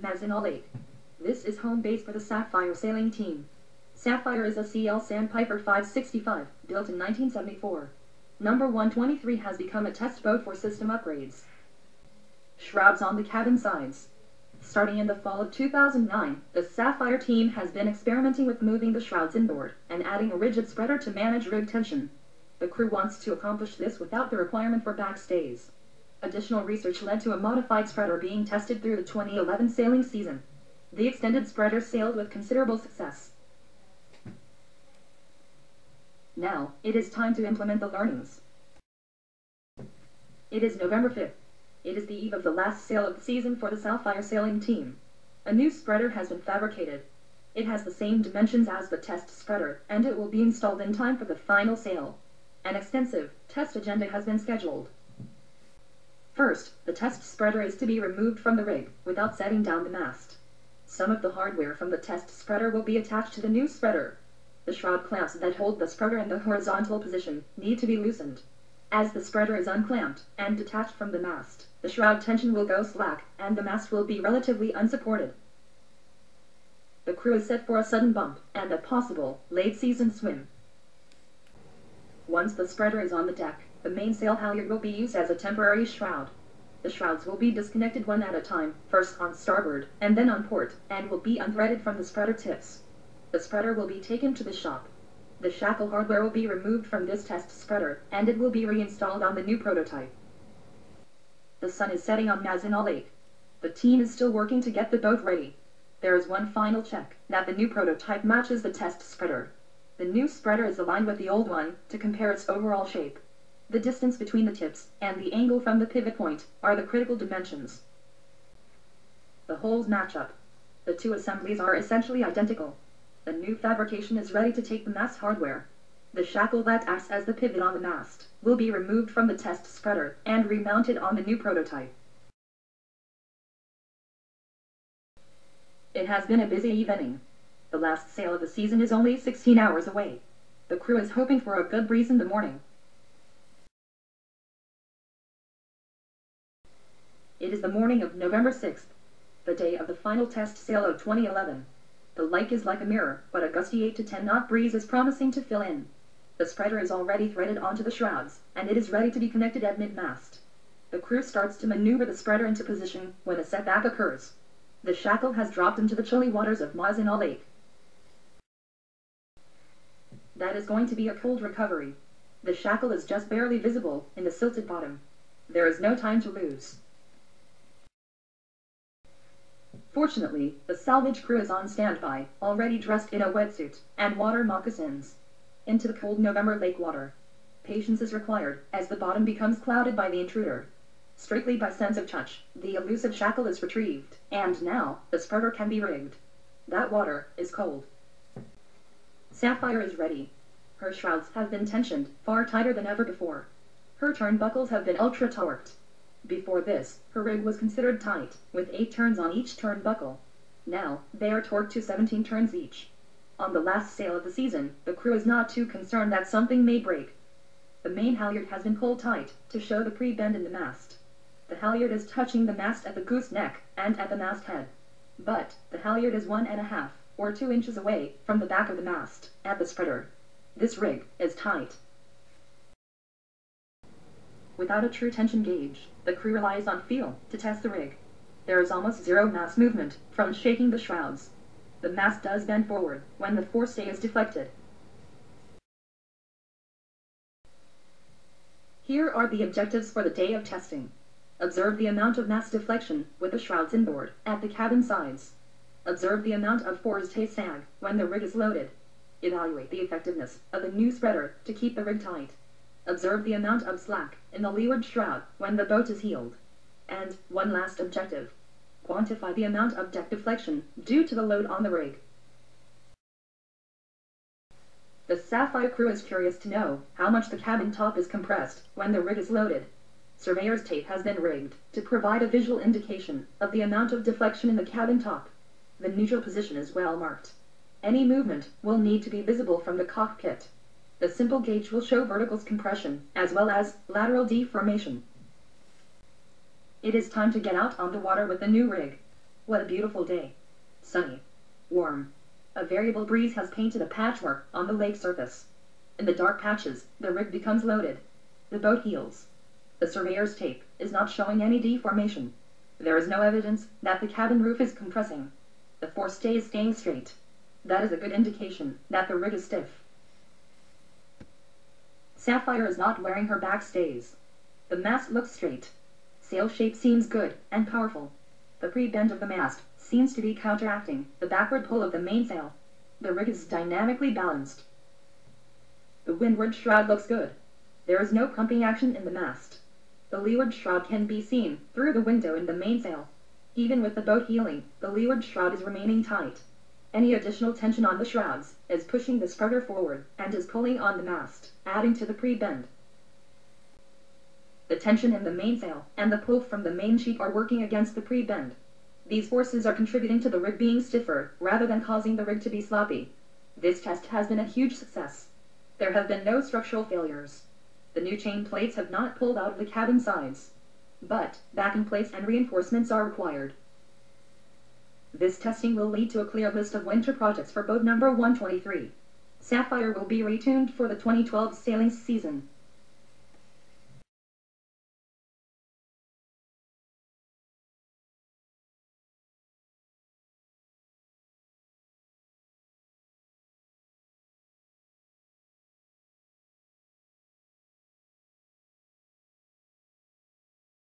Mackinac Lake. This is home base for the Sapphire sailing team. Sapphire is a CL Sandpiper 565, built in 1974. Number 123 has become a test boat for system upgrades. Shrouds on the cabin sides. Starting in the fall of 2009, the Sapphire team has been experimenting with moving the shrouds inboard and adding a rigid spreader to manage rig tension. The crew wants to accomplish this without the requirement for backstays. Additional research led to a modified spreader being tested through the 2011 sailing season. The extended spreader sailed with considerable success. Now, it is time to implement the learnings. It is November 5th. It is the eve of the last sail of the season for the Sapphire sailing team. A new spreader has been fabricated. It has the same dimensions as the test spreader, and it will be installed in time for the final sail. An extensive test agenda has been scheduled. First, the test spreader is to be removed from the rig without setting down the mast. Some of the hardware from the test spreader will be attached to the new spreader. The shroud clamps that hold the spreader in the horizontal position need to be loosened. As the spreader is unclamped and detached from the mast, the shroud tension will go slack and the mast will be relatively unsupported. The crew is set for a sudden bump and a possible late-season swim. Once the spreader is on the deck, the mainsail halyard will be used as a temporary shroud. The shrouds will be disconnected one at a time, first on starboard and then on port, and will be unthreaded from the spreader tips. The spreader will be taken to the shop. The shackle hardware will be removed from this test spreader, and it will be reinstalled on the new prototype. The sun is setting on Mackinac Lake. The team is still working to get the boat ready. There is one final check, that the new prototype matches the test spreader. The new spreader is aligned with the old one, to compare its overall shape. The distance between the tips, and the angle from the pivot point, are the critical dimensions. The holes match up. The two assemblies are essentially identical. The new fabrication is ready to take the mast hardware. The shackle that acts as the pivot on the mast will be removed from the test spreader and remounted on the new prototype. It has been a busy evening. The last sail of the season is only 16 hours away. The crew is hoping for a good breeze in the morning. It is the morning of November 6th, the day of the final test sail of 2011. The lake is like a mirror, but a gusty 8 to 10 knot breeze is promising to fill in. The spreader is already threaded onto the shrouds, and it is ready to be connected at mid-mast. The crew starts to maneuver the spreader into position when a setback occurs. The shackle has dropped into the chilly waters of Mackinac Lake. That is going to be a cold recovery. The shackle is just barely visible in the silted bottom. There is no time to lose. Fortunately, the salvage crew is on standby, already dressed in a wetsuit and water moccasins. Into the cold November lake water. Patience is required, as the bottom becomes clouded by the intruder. Strictly by sense of touch, the elusive shackle is retrieved, and now, the spreader can be rigged. That water is cold. Sapphire is ready. Her shrouds have been tensioned, far tighter than ever before. Her turnbuckles have been ultra-torqued. Before this, her rig was considered tight, with 8 turns on each turnbuckle. Now, they are torqued to 17 turns each. On the last sail of the season, the crew is not too concerned that something may break. The main halyard has been pulled tight, to show the pre-bend in the mast. The halyard is touching the mast at the gooseneck, and at the masthead. But, the halyard is 1.5 or 2 inches away, from the back of the mast, at the spreader. This rig is tight. Without a true tension gauge, the crew relies on feel to test the rig. There is almost zero mast movement from shaking the shrouds. The mast does bend forward when the forestay is deflected. Here are the objectives for the day of testing. Observe the amount of mast deflection with the shrouds inboard at the cabin sides. Observe the amount of forestay sag when the rig is loaded. Evaluate the effectiveness of the new spreader to keep the rig tight. Observe the amount of slack in the leeward shroud when the boat is heeled. And, one last objective. Quantify the amount of deck deflection due to the load on the rig. The Sapphire crew is curious to know how much the cabin top is compressed when the rig is loaded. Surveyor's tape has been rigged to provide a visual indication of the amount of deflection in the cabin top. The neutral position is well marked. Any movement will need to be visible from the cockpit. The simple gauge will show vertical compression, as well as lateral deformation. It is time to get out on the water with the new rig. What a beautiful day. Sunny. Warm. A variable breeze has painted a patchwork on the lake surface. In the dark patches, the rig becomes loaded. The boat heels. The surveyor's tape is not showing any deformation. There is no evidence that the cabin roof is compressing. The forestay is staying straight. That is a good indication that the rig is stiff. Sapphire is not wearing her backstays. The mast looks straight. Sail shape seems good and powerful. The pre-bend of the mast seems to be counteracting the backward pull of the mainsail. The rig is dynamically balanced. The windward shroud looks good. There is no crumping action in the mast. The leeward shroud can be seen through the window in the mainsail. Even with the boat heeling, the leeward shroud is remaining tight. Any additional tension on the shrouds is pushing the spreader forward and is pulling on the mast, adding to the pre-bend. The tension in the mainsail and the pull from the main sheet are working against the pre-bend. These forces are contributing to the rig being stiffer rather than causing the rig to be sloppy. This test has been a huge success. There have been no structural failures. The new chain plates have not pulled out of the cabin sides. But backing plates and reinforcements are required. This testing will lead to a clear list of winter projects for boat number 123. Sapphire will be retuned for the 2012 sailing season.